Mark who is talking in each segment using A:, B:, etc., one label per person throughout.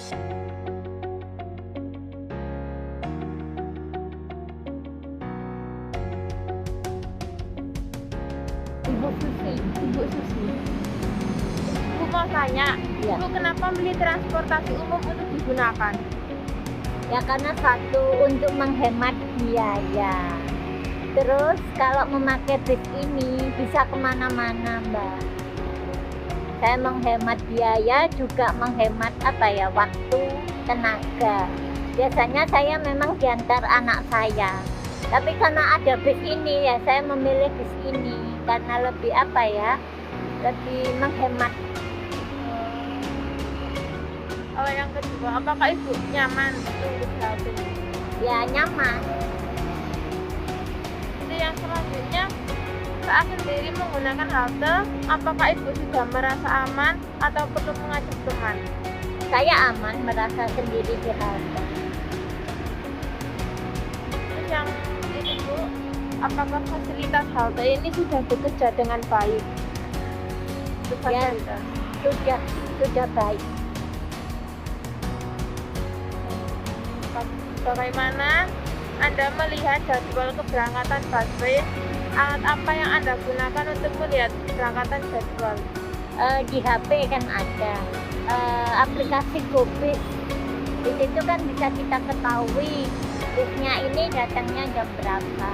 A: Ibu Susi.
B: Ibu Susi.
A: Ibu mau tanya,
B: Ya.
A: Ibu kenapa milih transportasi umum untuk digunakan?
B: Ya karena satu untuk menghemat biaya. Terus kalau memakai bis ini bisa kemana-mana, Mbak. Saya menghemat biaya juga menghemat waktu, tenaga. Biasanya saya memang diantar anak saya. Tapi karena ada bis ini ya saya memilih bis ini karena lebih lebih menghemat.
A: Kalau yang kedua, apakah Ibu nyaman untuk halte?
B: Ya nyaman.
A: Jadi yang selanjutnya, saat sendiri menggunakan halte, apakah Ibu sudah merasa aman atau perlu mengajak teman?
B: Saya aman merasa sendiri di halte.
A: Terus yang ini Bu, apakah fasilitas halte ini sudah bekerja dengan baik? Untuk
B: Ya.
A: fasilitas.
B: Sudah baik.
A: Bagaimana Anda melihat jadwal keberangkatan busway? Alat apa yang Anda gunakan untuk melihat keberangkatan jadwal?
B: Di HP kan ada aplikasi GoBis. Di situ kan bisa kita ketahui bisnya ini datangnya jam berapa.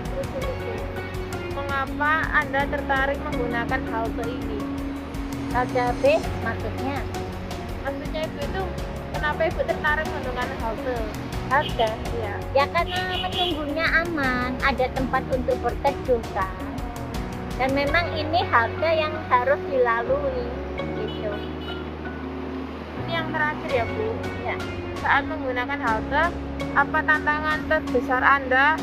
A: Terus ini, Bu, mengapa Anda tertarik menggunakan halte ini?
B: Ada bis maksudnya.
A: Maksudnya Ibu itu, kenapa Ibu tertarik menggunakan halte?
B: Ada.
A: Iya.
B: Ya karena menunggunya aman, ada tempat untuk berteduh kan. Dan memang ini halte yang harus dilalui gitu.
A: Ini yang terakhir ya Bu.
B: Ya.
A: Saat menggunakan halte, apa tantangan terbesar Anda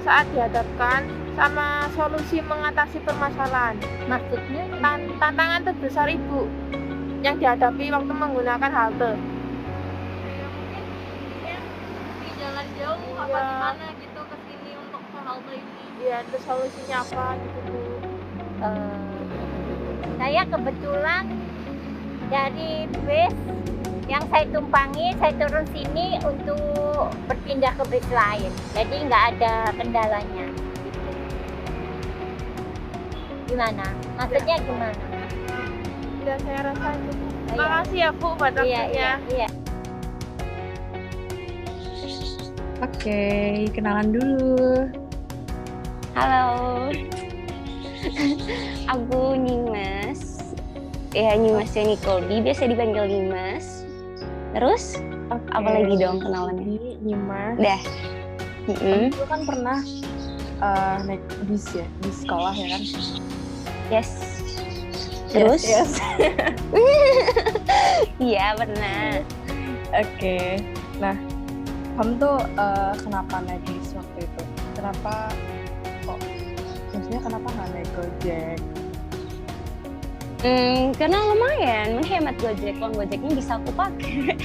A: saat dihadapkan sama solusi mengatasi permasalahan?
B: Maksudnya
A: Tantangan terbesar Ibu yang dihadapi waktu menggunakan halte?
C: Di jalan jauh apa
A: Iya.
C: gimana gitu ke sini untuk ke halte ini.
A: Iya, terus solusinya apa gitu Bu?
B: saya kebetulan dari bis yang saya tumpangi, saya turun sini untuk berpindah ke bis lain. Jadi nggak ada kendalanya. Gitu. Gimana? Maksudnya gimana?
A: Sudah saya rasa cukup.
B: Oh,
A: Terima
B: iya.
A: kasih ya Bu buat waktunya.
B: Iya.
D: Oke, kenalan dulu.
E: Halo, aku Nyimas. Ya Nyimas Yani Kolbi, biasa dipanggil Nyimas. Terus,
D: Oke.
E: apa lagi dong kenalannya?
D: Jadi, Nyimas.
E: Dah.
D: Kamu kan pernah naik bis ya di sekolah ya kan?
E: Yes. Terus?
D: Yes.
E: Iya pernah.
D: Oke. Nah, kamu tuh kenapa naik bis waktu itu? Kenapa kok? Maksudnya kenapa nggak naik Gojek?
E: Karena lumayan menghemat Gojek. Uang Gojeknya bisa aku pakai.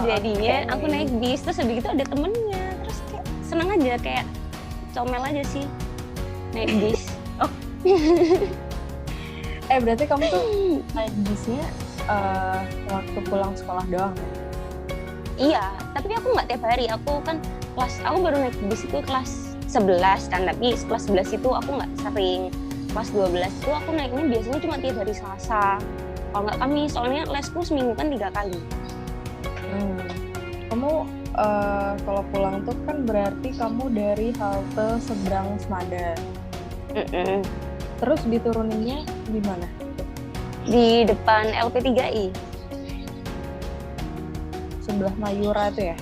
E: Jadinya
D: Oke.
E: aku naik bis, terus habis itu ada temennya. Terus kayak seneng aja, kayak comel aja sih naik bis.
D: Berarti kamu tuh naik bisnya waktu pulang sekolah doang ya?
E: Iya, tapi aku nggak tiap hari. Aku baru naik bis itu kelas 11 kan, tapi kelas 11 itu aku nggak sering. Kelas 12 itu aku naiknya biasanya cuma tiap hari Selasa. Kalau nggak Kamis, soalnya lesku seminggu kan 3 kali.
D: Kamu kalau pulang tuh kan berarti kamu dari halte seberang Semada. Terus dituruninnya di mana?
E: Di depan LP3I.
D: Sebelah Mayura itu ya?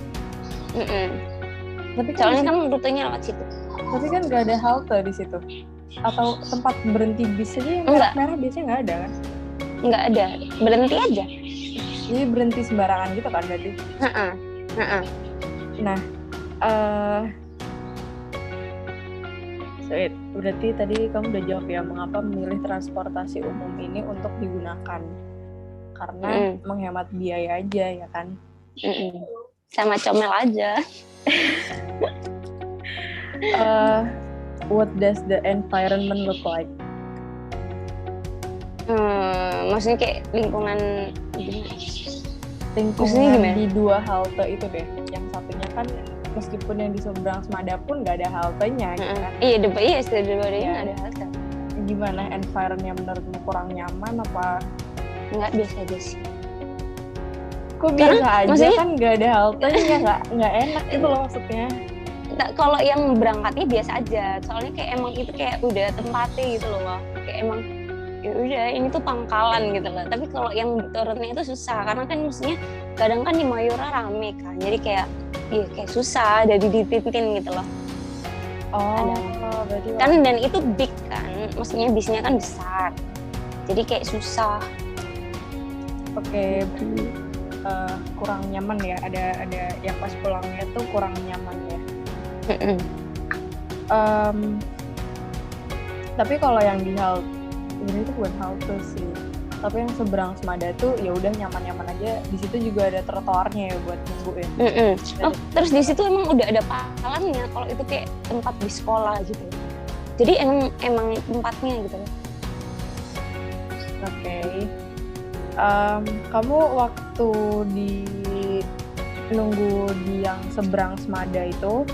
D: Tapi kan
E: Soalnya kan rutenya lewat situ.
D: Tapi kan nggak ada halte di situ. Atau tempat berhenti bis aja yang
E: Enggak.
D: merah-merah biasanya nggak ada kan?
E: Nggak ada, berhenti aja.
D: Jadi berhenti sembarangan gitu kan berarti? Nah, sweet. Berarti tadi kamu udah jawab ya mengapa memilih transportasi umum ini untuk digunakan. Karena menghemat biaya aja ya kan?
E: Sama comel aja.
D: What does the environment look like?
E: Maksudnya kayak lingkungan gimana? Maksudnya
D: Lingkungan
E: gimana?
D: di 2 halte itu deh. Yang satunya kan meskipun yang di seberang Semada pun nggak ada haltenya gitu kan.
E: Iya, iya dua-duanya
D: Iya.
E: nggak ada halte.
D: Gimana environment-nya menurutmu kurang nyaman apa?
E: Nggak, biasa aja sih.
D: Kok
E: Karena
D: biasa aja
E: maksudnya-
D: kan nggak ada haltenya, nggak enak gitu loh maksudnya.
E: Kalau yang berangkatnya biasa aja, soalnya kayak emang itu kayak udah tempatnya gitu loh, kayak emang ya udah ini tuh pangkalan gitu loh. Tapi kalau yang turunnya itu susah karena kan maksudnya kadang kan di Mayora rame kan, jadi kayak ya kayak susah jadi ditintin gitu loh.
D: Oh, berarti
E: Kan dan itu big kan, maksudnya bisnya kan besar, jadi kayak susah.
D: oke, kurang nyaman ya. Ada yang pas pulangnya tuh kurang nyaman ya. Tapi kalau yang di halte, ini tuh bukan halte sih. Tapi yang seberang Semada tuh ya udah nyaman-nyaman aja. Di situ juga ada trotoarnya ya buat nunggu ya.
E: Oh, terus di situ emang udah ada palannya kalau itu kayak tempat di sekolah gitu. Jadi emang tempatnya gitu loh.
D: Oke. Kamu waktu di nunggu di yang seberang Semada itu,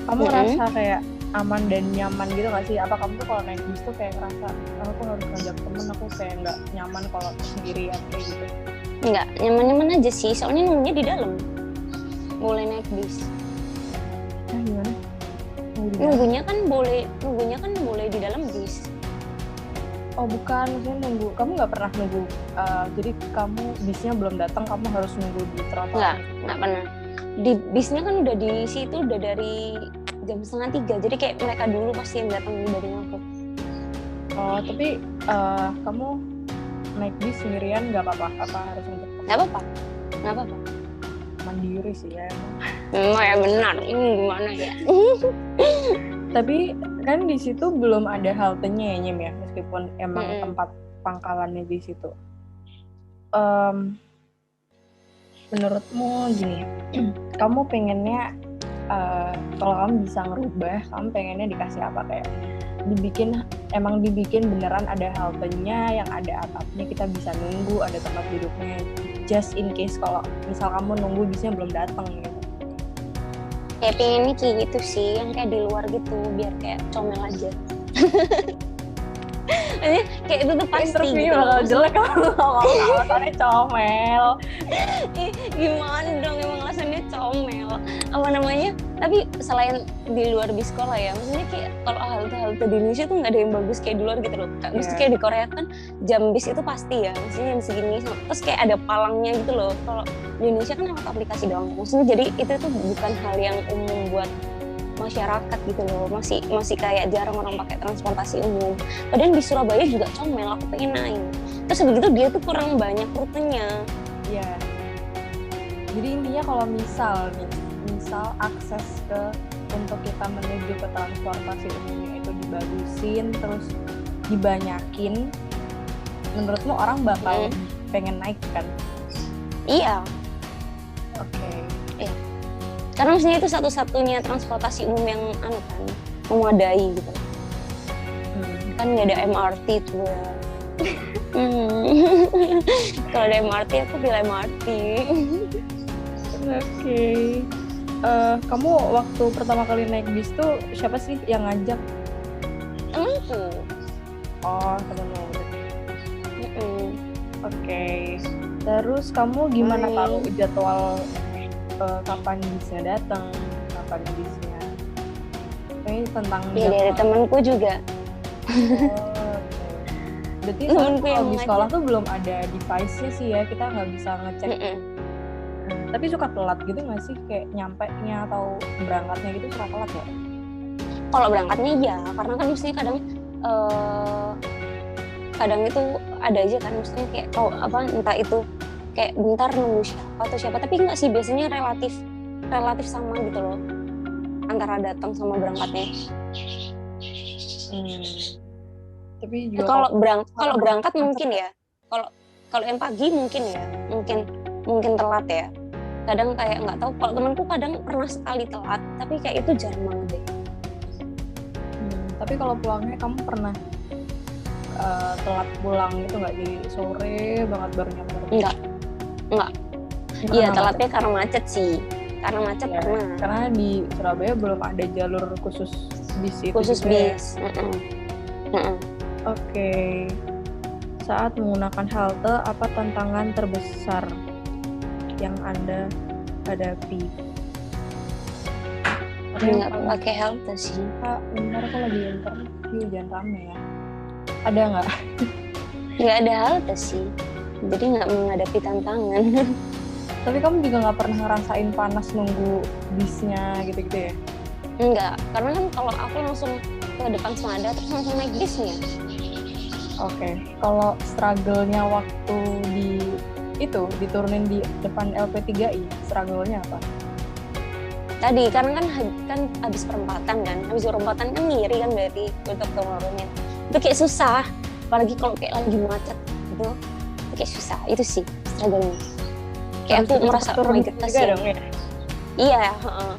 D: kamu ngerasa kayak aman dan nyaman gitu nggak sih? Apa kamu tuh kalau naik bis tuh kayak ngerasa aku harus ngajak temen, aku kayak nggak nyaman kalau sendirian kayak gitu?
E: Enggak, nyaman-nyaman aja sih, soalnya nunggunya di dalam. Boleh naik bis.
D: Nah, gimana? Nunggu di dalam?
E: Nunggunya kan boleh di dalam bis.
D: Oh bukan, maksudnya nunggu. Kamu nggak pernah nunggu. Jadi kamu bisnya belum datang, kamu harus nunggu di trotoar.
E: Enggak pernah. Di bisnya kan udah di situ udah dari jam 2:30, jadi kayak mereka dulu pasti yang datang dari aku.
D: Oh tapi kamu naik bis sendirian nggak apa-apa? Apa harus ngajak temen?
E: Nggak apa-apa.
D: Mandiri sih ya emang.
E: Ya benar, ini gimana ya?
D: Tapi kan di situ belum ada haltenya ya Nyim ya, meskipun emang tempat pangkalannya di situ. Menurutmu gini, kamu pengennya kalau kamu bisa ngerubah, kamu pengennya dikasih apa, kayak dibikin beneran ada haltenya yang ada atapnya, kita bisa nunggu, ada tempat duduknya, just in case kalau misal kamu nunggu bisnya belum datang gitu.
E: Kayak pengennya kayak gitu sih, yang kayak di luar gitu, biar kayak comel aja. Maksudnya kayak itu tuh pasti
D: Interview
E: gitu.
D: bakal jelek kalau alasannya comel.
E: Gimana dong, emang alasannya comel. Apa namanya? Tapi selain di luar bis sekolah ya, maksudnya kayak kalau halte-halte di Indonesia tuh nggak ada yang bagus kayak di luar gitu loh. Mesti kayak di Korea kan jam bis itu pasti ya, maksudnya jam segini. Terus kayak ada palangnya gitu loh. Kalau di Indonesia kan lewat aplikasi doang. Maksudnya jadi itu tuh bukan hal yang umum buat masyarakat gitu loh, masih kayak jarang orang pakai transportasi umum. Padahal di Surabaya juga comel, aku pengen naik. Terus begitu dia tuh kurang banyak rutenya.
D: Iya. Jadi intinya kalau misal akses untuk kita menuju ke transportasi umumnya itu dibagusin, terus dibanyakin, menurutmu orang bakal pengen naik kan?
E: Iya.
D: Oke.
E: Karena maksudnya itu satu-satunya transportasi umum yang memadai gitu. Kan nggak ada MRT tuh ya. Kalau ada MRT aku pilih MRT.
D: Oke. Kamu waktu pertama kali naik bis tuh siapa sih yang ngajak?
E: Temenku.
D: Oh, temenmu. Oke. Terus kamu gimana tahu jadwal kapan bisnya datang, kapan bisnya? Ini tentang
E: Ya dari temanku juga.
D: Oh, oke. Berarti
E: Temenku yang
D: kalau di
E: ngajak.
D: sekolah tuh belum ada device-nya sih ya, kita nggak bisa ngecek. Tapi suka telat gitu nggak sih, kayak nyampe-nya atau berangkatnya gitu suka telat ya?
E: Kalau berangkatnya iya, karena kan maksudnya kadang itu ada aja kan, maksudnya kayak entah itu kayak bentar nunggu siapa, tapi enggak sih, biasanya relatif sama gitu loh antara datang sama berangkatnya.
D: Tapi juga
E: Kalau berangkat mungkin ya, kalau yang pagi mungkin telat ya. Kadang kayak nggak tahu, kalau temanku kadang pernah sekali telat, tapi kayak itu jarang banget deh.
D: Tapi kalau pulangnya kamu pernah telat pulang gitu nggak, jadi sore banget baru nyampe?
E: Enggak.
D: Nggak
E: Iya,
D: pernah
E: telatnya karena macet sih. Karena macet
D: Ya,
E: pernah.
D: karena di Surabaya belum ada jalur khusus bis itu
E: Khusus
D: juga ya.
E: bis. Mm-mm.
D: Oke. Saat menggunakan halte, apa tantangan terbesar yang Anda hadapi? Ada yang
E: Nggak
D: paling
E: pakai halte sih.
D: Kak, bentar aku lagi interview, jangan rame ya. Ada nggak?
E: Nggak ada halte sih. Jadi nggak menghadapi tantangan.
D: Tapi kamu juga nggak pernah ngerasain panas nunggu bisnya gitu-gitu ya?
E: Enggak, karena kan kalau aku langsung ke depan Semada terus langsung naik bisnya.
D: Oke. Kalau struggle-nya waktu diturunin di depan LP3I, struggle-nya apa?
E: Tadi karena kan habis perempatan kan, habis perempatan kan ngiri kan berarti untuk turunnya. Itu kayak susah, apalagi kalau kayak lagi macet gitu, itu kayak susah. Itu sih struggle-nya. Kayak aku merasa oh my god,
D: juga
E: kasihan.
D: dong ya.
E: Iya, heeh.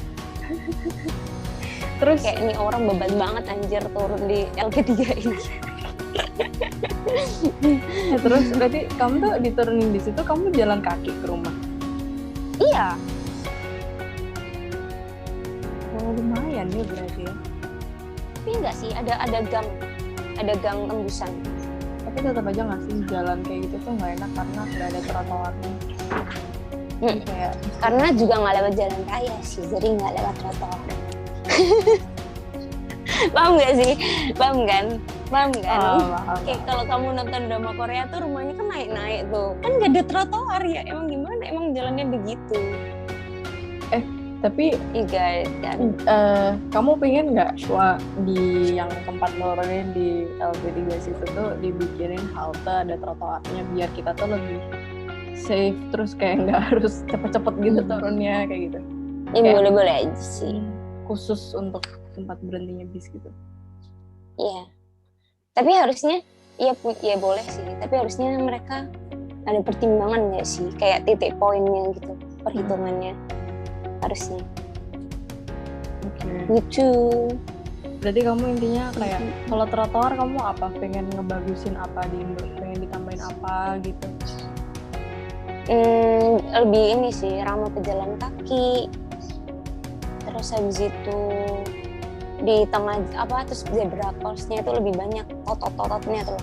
D: Terus
E: Kayak ini orang beban banget anjir turun di LP3 ini.
D: terus berarti kamu tuh diturunin di situ, kamu jalan kaki ke rumah?
E: Iya,
D: Oh, lumayan ya berarti ya.
E: tapi enggak sih, ada gang tembusan.
D: Tapi tetap aja nggak sih jalan kayak gitu tuh nggak enak karena nggak ada trotoarnya.
E: Mm.
D: Kayak
E: Karena juga nggak lewat jalan raya sih, jadi nggak lewat trotoar. Paham nggak sih? Paham kan?
D: mahal.
E: Kayak kalau kamu nonton drama Korea tuh rumahnya kan naik-naik tuh, kan nggak ada trotoar ya. Emang gimana? Emang jalannya begitu.
D: Tapi
E: Iya guys kan.
D: kamu pengen nggak di yang tempat nurunin di LP3 situ tuh dibikinin halte ada trotoarnya biar kita tuh lebih safe, terus kayak nggak harus cepet-cepet gitu turunnya kayak gitu.
E: Ya
D: Kayak-
E: boleh-boleh aja sih.
D: Khusus untuk tempat berhentinya bis gitu.
E: Iya. Tapi harusnya ya boleh sih. Tapi harusnya mereka ada pertimbangan nggak sih? Kayak titik poinnya gitu, perhitungannya harusnya.
D: Oke.
E: Gitu.
D: Berarti kamu intinya kayak kalau trotoar kamu apa? Pengen ngebagusin apa di Indo? Pengen ditambahin apa gitu?
E: Lebih ini sih ramah pejalan kaki. Terus habis itu di tengah terus zebra crossnya itu lebih banyak otot-ototnya tuh.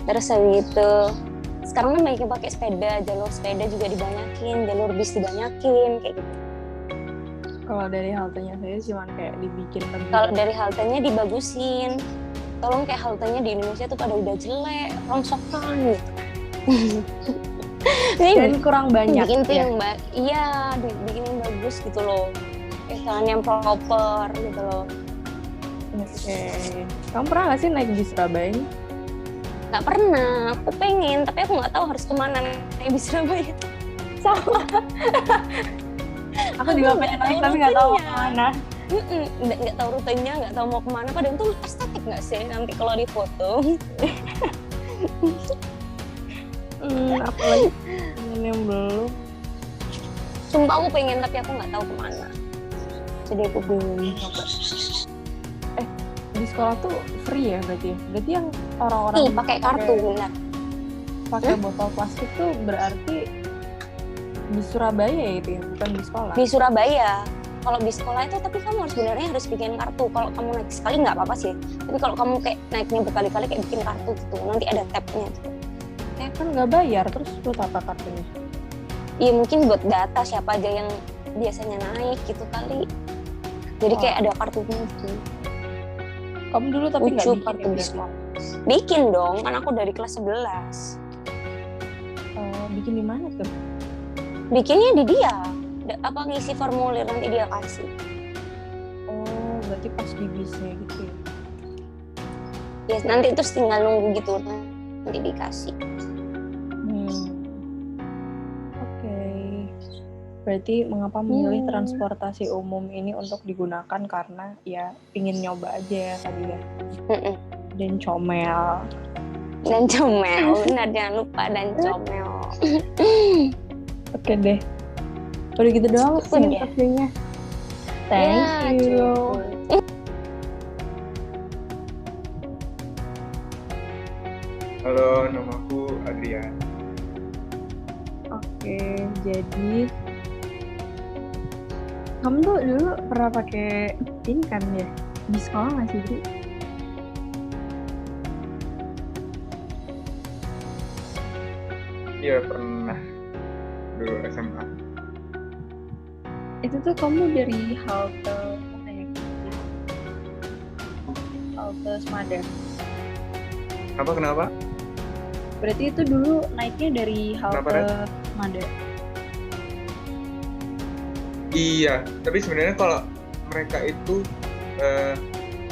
E: Terus habis itu sekarang kan banyak yang pakai sepeda, jalur sepeda juga dibanyakin, jalur bis dibanyakin kayak gitu.
D: Kalau dari haltenya saya cuman kayak dibikin lebih.
E: Kalau dari haltenya dibagusin, tolong kayak haltenya di Indonesia tuh pada udah jelek, rongsokan gitu.
D: dan kurang banyak
E: Bikin tuh
D: ya.
E: yang bikin yang bagus gitu loh, kayak yang proper gitu loh.
D: Oke. Kamu pernah nggak sih naik di Surabaya ini?
E: Nggak pernah, aku pengen tapi aku nggak tahu harus kemana naik di Surabaya.
D: Sama. Aku juga
E: nggak
D: pengen
E: tahu
D: naik tapi nggak tahu
E: rutenya.
D: kemana.
E: Nggak tahu rutenya, nggak tahu mau kemana. Padahal tuh estetik nggak sih nanti kalau di foto.
D: Apalagi yang belum.
E: Sumpah aku pengen tapi aku nggak tahu kemana. Jadi aku bingung.
D: Di sekolah tuh free ya berarti? Berarti yang orang-orang
E: Ih, pakai kartu benar.
D: pakai botol plastik tuh berarti di Surabaya ya itu ya, bukan di sekolah.
E: Di Surabaya. Kalau di sekolah itu tapi kamu harus bikin kartu. Kalau kamu naik sekali nggak apa-apa sih. Tapi kalau kamu kayak naiknya berkali-kali kayak bikin kartu gitu, nanti ada tab-nya gitu.
D: Kan nggak bayar, terus buat apa kartunya?
E: Iya mungkin buat data siapa aja yang biasanya naik gitu kali. Jadi kayak ada kartunya gitu.
D: Kamu dulu tapi nggak
E: Lucu
D: bikin
E: kartu
D: ya,
E: di
D: berarti?
E: sekolah. Bikin dong, kan aku dari kelas 11.
D: Bikin di mana tuh?
E: Bikinnya di dia. Ngisi formulir nanti dia kasih.
D: Oh, berarti pas di bisnya gitu ya?
E: Ya nanti terus tinggal nunggu gitu nanti dikasih.
D: Oke. Berarti mengapa memilih
E: Hmm.
D: transportasi umum ini untuk digunakan karena ya pingin nyoba aja ya tadi ya.
E: Mm-mm.
D: Dan comel.
E: Dan comel, benar jangan lupa dan comel.
D: Oke deh. Udah gitu doang sih
E: Udah.
D: interviewnya. Thank
E: Ya,
D: you.
E: cukup.
F: Halo, namaku Adrian.
D: Oke, jadi kamu tuh dulu pernah pakai ini kan ya di sekolah nggak sih, Dri?
F: Iya, pernah dulu SMA.
D: Itu tuh kamu dari halte mana ya? Halte Semada.
F: Kenapa?
D: Berarti itu dulu naiknya dari
F: Kenapa,
D: halte Semada.
F: Iya, tapi sebenarnya kalau mereka itu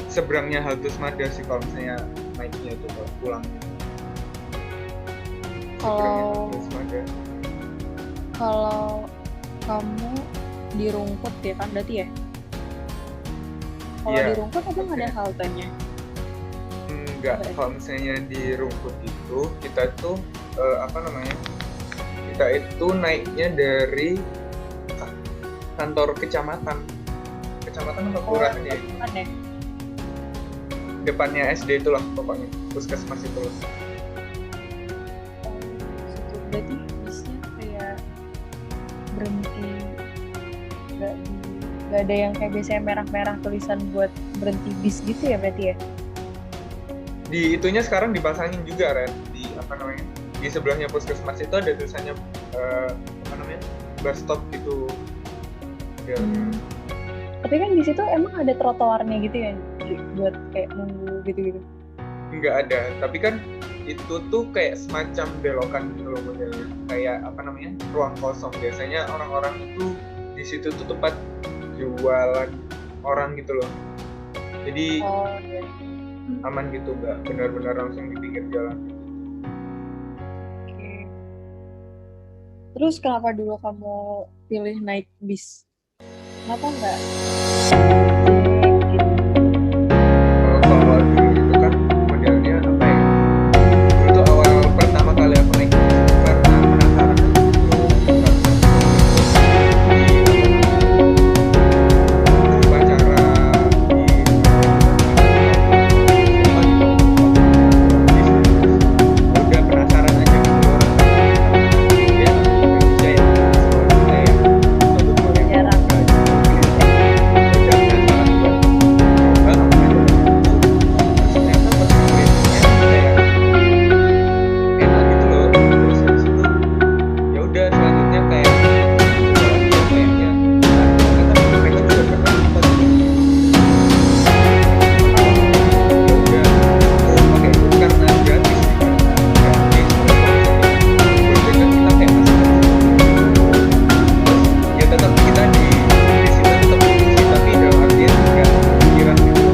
F: seberangnya halte Semada sih kalau misalnya naiknya itu kalau pulang. Seberangnya halte Semada.
D: Kalau kamu di Rungkut ya kan berarti ya? Kalau
F: Iya.
D: di Rungkut emang ada haltenya?
F: Enggak, kalau misalnya di Rungkut itu kita tuh kita itu naiknya dari kantor kecamatan atau kelurahan ya,
D: Aneh.
F: depannya SD itulah pokoknya, puskesmas itu loh.
D: Situ berarti bisnya kayak berhenti, nggak ada yang kayak biasanya merah-merah tulisan buat berhenti bis gitu ya berarti ya?
F: Di itunya sekarang dipasangin juga, Ren, di di sebelahnya puskesmas itu ada tulisannya bus stop gitu. Ya,
D: Tapi kan di situ emang ada trotoarnya gitu ya buat kayak nunggu gitu-gitu.
F: nggak ada, tapi kan itu tuh kayak semacam belokan gitu loh modelnya, kayak ruang kosong. Biasanya orang-orang itu di situ tuh tempat jualan orang gitu loh, jadi
D: Iya.
F: aman gitu, nggak benar-benar langsung di pinggir jalan.
D: Oke. Terus kenapa dulu kamu pilih naik bis? Kenapa enggak?
F: Kalau dulu itu kan modelnya apa ya? Dulu tuh awal pertama kali aku naik bis itu karena penasaran aja gitu. Di upacara di udah penasaran aja gitu orang dia Indonesia ya, kayak suatu hal yang
D: Jarang.
F: udah penasaran buat coba apa aja. Ternyata pas experience-nya kayak enak gitu loh. Terus habis itu ya udah selanjutnya kayak coba lagi kayaknya ternyata mereka juga pernah nonton gitu. Ya udah aku pakai itu karena gratis sih, karena gratis. Terus kalau misalnya Gojek kan kita kayak masih terus ya tetap kita di situ tetap sih, tapi dalam artian nggak pikiran gitu.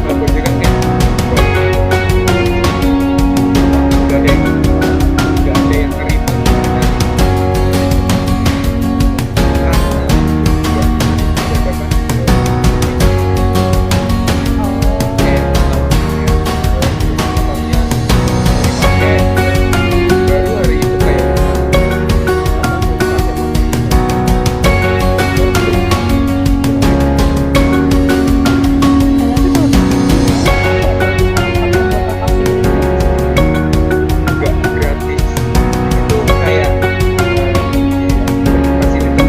F: Kalau Gojek kan kayak nggak ada yang nerima karena jabatan kayak motornya dipakai baru hari itu kayak nggak gratis, itu kayak fasilitas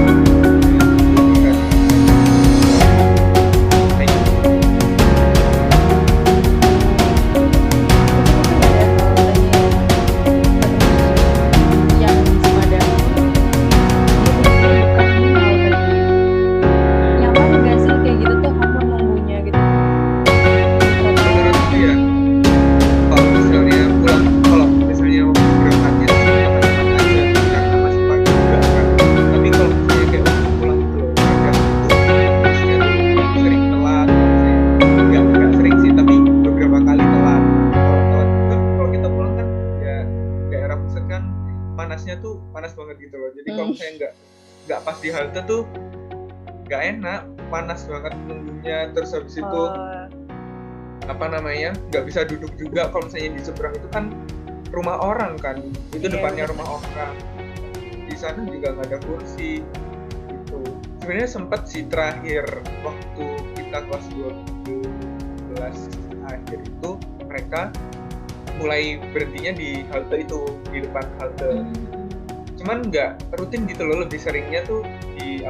D: Yang Semada. Nyaman nggak sih kayak gitu tuh kamu nunggunya gitu?
F: menurut dia kalau misalnya berangkatnya sih teman-teman aja karena masih pagi juga kan, tapi kalau misalnya kayak waktu pulang gitu loh, kadang tuh biasanya tuh sering telat. Kalau misalnya nggak sering sih, tapi beberapa kali telat. Kalau telat kan kalau kita pulang kan ya daerah pusat kan panasnya tuh panas banget gitu loh, jadi kalau misalnya nggak pas di halte tuh nggak enak, panas banget nunggunya. Terus habis itu nggak bisa duduk juga. Kalau misalnya di seberang itu kan rumah orang kan, itu
D: Iya,
F: depannya
D: betul.
F: rumah orang, di sana juga nggak ada kursi gitu. Sebenarnya sempat sih terakhir waktu kita kelas 12 akhir itu mereka mulai berhentinya di halte itu, di depan halte. Cuman nggak rutin gitu loh, lebih seringnya tuh di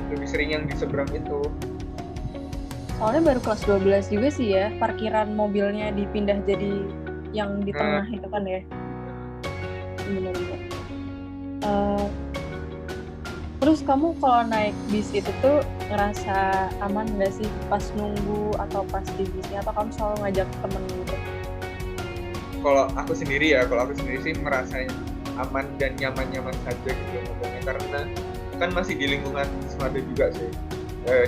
F: lebih sering yang di seberang itu.
D: Soalnya baru kelas 12 juga sih ya, parkiran mobilnya dipindah jadi yang di tengah itu kan ya. Benar-benar. Terus kamu kalau naik bis itu tuh ngerasa aman nggak sih pas nunggu atau pas di bisnya, atau kamu selalu ngajak temen gitu?
F: Kalau aku sendiri sih merasa aman dan nyaman-nyaman saja gitu ngomongnya, karena kan masih di lingkungan Semada juga sih.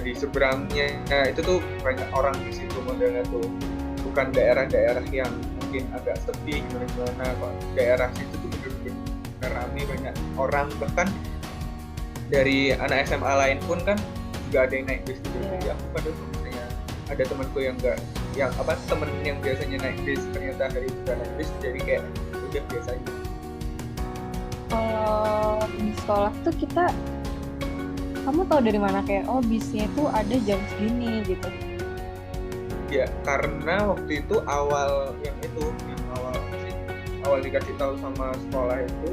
F: Di seberangnya itu tuh banyak orang di situ modelnya tuh, bukan daerah-daerah yang mungkin agak sepi gimana. Kok daerah situ tuh bener-bener ramai, banyak orang, bahkan dari anak SMA lain pun kan juga ada yang naik bis gitu. Jadi aku pada misalnya ada temanku yang temen yang biasanya naik bis ternyata hari itu gak naik bis, jadi kayak udah biasa aja.
D: Kalau di sekolah tuh kamu tahu dari mana kayak bisnya itu ada jam segini gitu?
F: Ya karena waktu itu awal dikasih tahu sama sekolah itu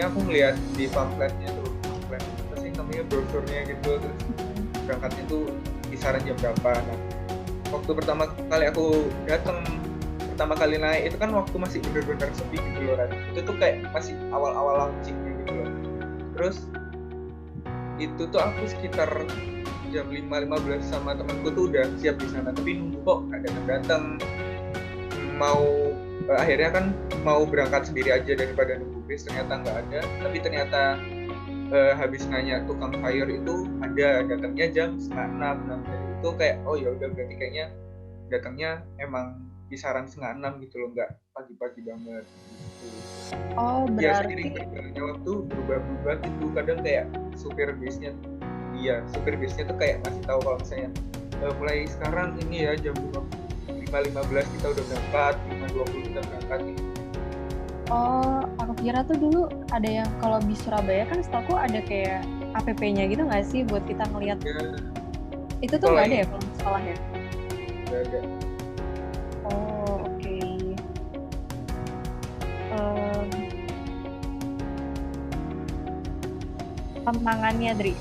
F: aku ngeliat di pamfletnya tuh, apa sih namanya, brosurnya gitu, terus berangkatnya tuh kisaran jam berapa. Nah, waktu pertama kali naik itu kan waktu masih bener-bener sepi gitu loh, itu tuh kayak masih awal-awal launchingnya gitu loh. Terus itu tuh aku sekitar jam 5.15 sama temanku tuh udah siap di sana, tapi nunggu kok gak datang. Akhirnya kan mau berangkat sendiri aja daripada nunggu bis, ternyata nggak ada. Tapi ternyata habis nanya tukang sayur itu ada, datangnya jam 5:30. Jadi itu kayak ya udah, berarti kayaknya datangnya emang kisaran 5:30 gitu loh, nggak pagi-pagi banget gitu.
D: Berarti
F: Ya seiring berjalannya waktu berubah-ubah gitu, kadang kayak supir bisnya tuh kayak ngasih tahu kalau misalnya mulai sekarang ini ya jam 5.15 kita udah berangkat, 5.20 kita berangkat nih.
D: Aku kira tuh dulu ada yang kalau bis Surabaya kan setahu ada kayak APP-nya gitu nggak sih buat kita ngeliat?
F: Ya,
D: itu tuh nggak ada ya kalau di sekolah ya?
F: Nggak ada.
D: Oke. Tantangannya, Dri.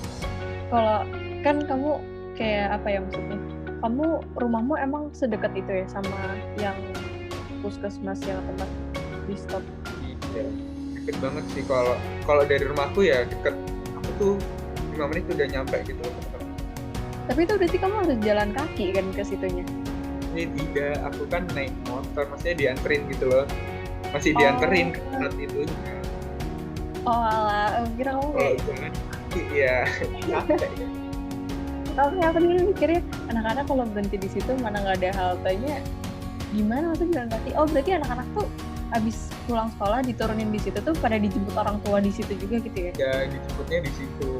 D: Kalau kan kamu kayak apa ya maksudnya? Kamu rumahmu emang sedekat itu ya sama yang puskesmas yang tempat di stop?
F: Iya, deket banget sih. Kalau dari rumahku ya deket. Aku tuh 5 menit udah nyampe gitu loh.
D: Tapi itu berarti kamu harus jalan kaki kan ke situnya?
F: Ini tidak, aku kan naik motor, maksudnya dianterin gitu loh. Masih dianterin ke tempat itu.
D: Alah, kira kamu kayak
F: jalan kaki ya capek ya.
D: Tapi aku dulu mikirnya anak-anak kalau berhenti di situ mana nggak ada haltenya, gimana maksudnya jalan kaki? Berarti anak-anak tuh abis pulang sekolah diturunin di situ tuh pada dijemput orang tua di situ juga gitu ya?
F: Ya dijemputnya di situ.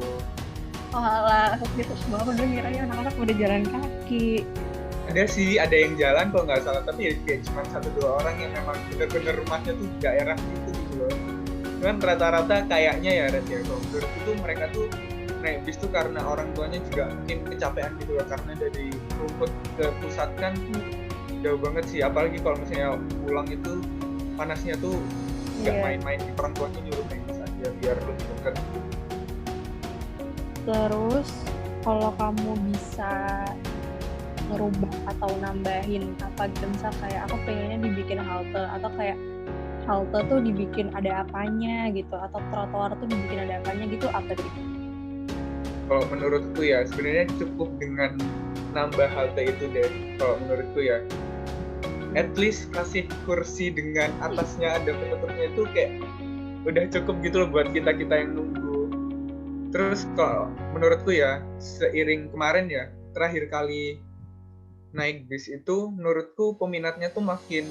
D: Alah, aku gitu semua, aku dulu ngiranya anak-anak udah jalan kaki.
F: Ada sih, ada yang jalan kalau nggak salah, tapi ya kayak cuma 1-2 orang yang memang bener-bener rumahnya tuh di daerah gitu loh. Cuman rata-rata kayaknya ya kalau menurut itu mereka tuh naik bis tuh karena orang tuanya juga mungkin kecapean gitu loh, karena dari rumput ke pusat kan jauh banget sih, apalagi kalau misalnya pulang itu panasnya tuh nggak main-main, orang tuanya nyuruh naik bis aja biar lebih dekat.
D: Terus kalau kamu bisa ngerubah atau nambahin apa gitu, misal kayak aku pengennya dibikin halte, atau kayak halte tuh dibikin ada apanya gitu, atau trotoar tuh dibikin ada apanya gitu, apa gitu?
F: Kalau menurutku ya sebenarnya cukup dengan nambah halte itu deh. Kalau menurutku ya, at least kasih kursi dengan atasnya ada penutupnya itu kayak udah cukup gitu loh buat kita yang nunggu. Terus kalau menurutku ya, seiring kemarin ya terakhir kali naik bis itu, menurutku peminatnya tuh makin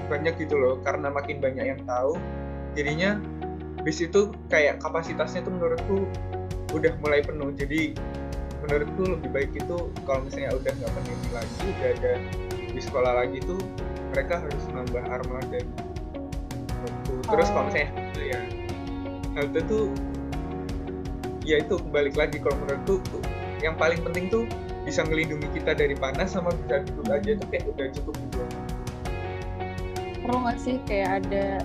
F: banyak gitu loh, karena makin banyak yang tahu. Jadinya bis itu kayak kapasitasnya tuh menurutku udah mulai penuh. Jadi menurutku lebih baik itu kalau misalnya udah nggak penuh lagi, udah ada di sekolah lagi tuh mereka harus nambah armada gitu. Terus kalau misalnya halte tuh ya itu balik lagi, kalau menurutku yang paling penting tuh bisa ngelindungi kita dari panas sama bisa duduk aja tuh kayak udah cukup gitu.
D: perlu nggak sih kayak ada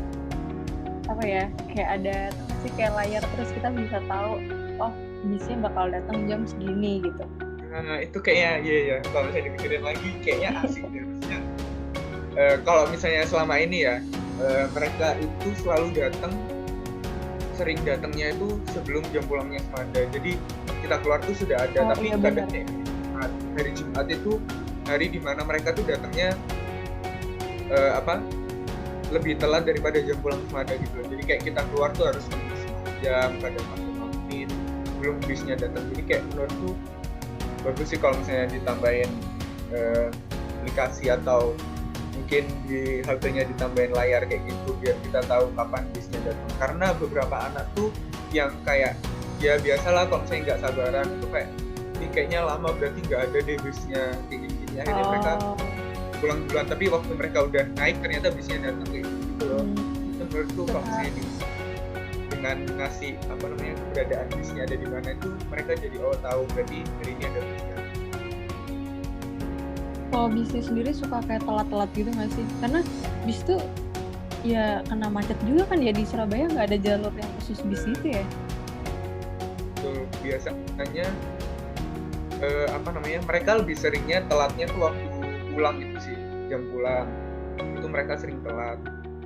D: apa ya, kayak ada sih kayak layar terus kita bisa tahu oh bisnya bakal datang jam segini gitu.
F: Nah, itu kayaknya iya kalau misalnya dipikirin lagi kayaknya asik deh. Maksudnya kalau misalnya selama ini ya mereka itu selalu sering datangnya itu sebelum jam pulangnya Semada. Jadi kita keluar tuh sudah ada, tapi
D: iya,
F: kadang
D: benar.
F: hari Jumat itu hari dimana mereka tuh datangnya lebih telat daripada jam pulang Semada gitu. Jadi kayak kita keluar tuh harus nunggu setengah jam, kadang 45 menit belum bisnya datang. Jadi kayak menurutku bagus sih kalau misalnya ditambahin aplikasi atau mungkin di HP-nya ditambahin layar kayak gitu biar kita tahu kapan bisnya datang. Karena beberapa anak tuh yang kayak ya biasalah kalau misalnya nggak sabaran itu kayak ini kayaknya lama berarti nggak ada deh bisnya kayak gini. Akhirnya mereka pulang duluan, tapi waktu mereka udah naik ternyata bisnya datang kayak gitu loh. Itu menurutku kalau misalnya dengan ngasih keberadaan bisnya ada di mana itu mereka jadi tahu berarti hari ini ada bisnya.
D: Kalau bisnis sendiri suka kayak telat-telat gitu nggak sih? Karena bis tuh ya kena macet juga kan ya, di Surabaya nggak ada jalur yang khusus bis itu ya.
F: Tuh, biasanya mereka lebih seringnya telatnya tuh waktu pulang itu sih, jam pulang itu mereka sering telat.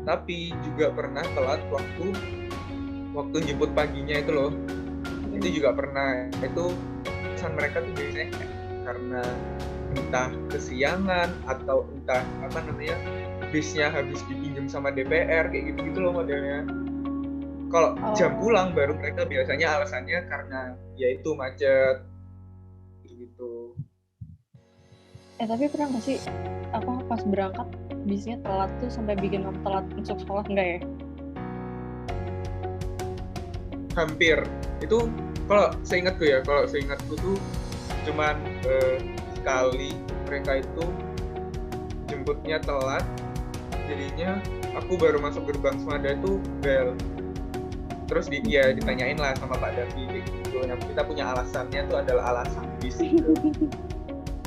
F: Tapi juga pernah telat waktu jemput paginya itu loh. Itu juga pernah. Itu pesan mereka tuh biasanya karena entah kesiangan atau entah bisnya habis dipinjam sama DPR kayak gitu loh modelnya. Kalau jam pulang baru mereka biasanya alasannya karena yaitu macet gitu.
D: Tapi pernah nggak sih pas berangkat bisnya telat tuh sampai bikin kamu telat masuk sekolah enggak ya?
F: Hampir. Itu kalau seingatku tuh cuman sekali mereka itu jemputnya telat, jadinya aku baru masuk gerbang Semada itu bel. Terus ditanyain lah sama Pak Davi gitu. Nah, kita punya alasannya tuh adalah alasan bis gitu.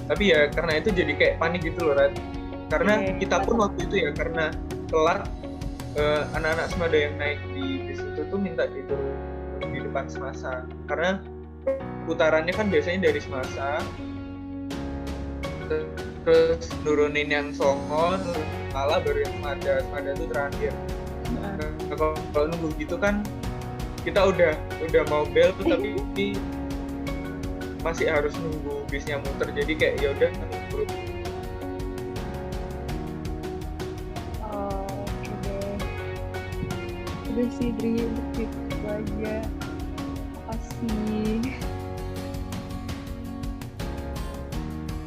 F: Tapi ya karena itu jadi kayak panik gitu loh, Rat. Karena kita pun waktu itu ya karena telat anak-anak Semada yang naik di bis itu tuh minta diturun di depan Semasa. Karena putarannya kan biasanya dari Semasa terus nurunin yang Songo, malah baru yang Semada itu terakhir. Nah, kalau nunggu gitu kan kita udah mau bel tapi masih harus nunggu bisnya muter, jadi kayak ya udah nunggu.
D: Oke deh. Udah sih Dri, untuk itu aja. Makasih.